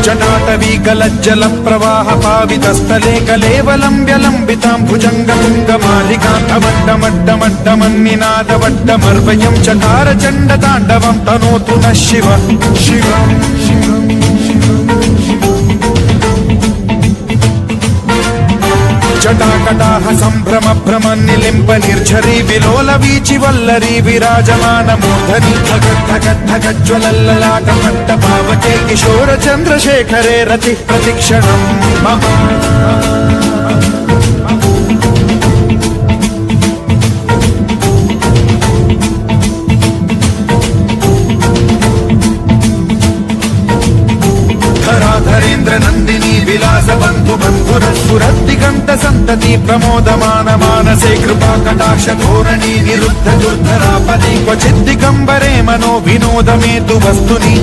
जटाटवी गलज्जल प्रवाह पावितस्थले कलेवलं व्यलम्बितां भुजङ्गतुङ्गमालिकान्तमड्डमड्डमड्डमन्निनादवड्डमर्वयं चकार चण्डताण्डवं तनोतु नः शिव शिवम् जटाकटाह सम्भ्रम भ्रम निलिम्ब निर्झरी विलोल वीचि वल्लरी विराजमान मूर्धनि धगद्धगद्धगज्ज्वलल्ललाट मट्ट पावके किशोर चन्द्रशेखरे रति प्रतिक्षणम् मम धराधरेन्द्र नन्दिनी विलास बन्धु बन्धुरस्फुरद्दिगन्त सन्तति प्रमोदमान मानसे कृपा कटाक्ष धोरणी निरुद्ध दुर्धरापदि क्वचिद्दिगम्बरे मनो विनोदमेतु वस्तुनि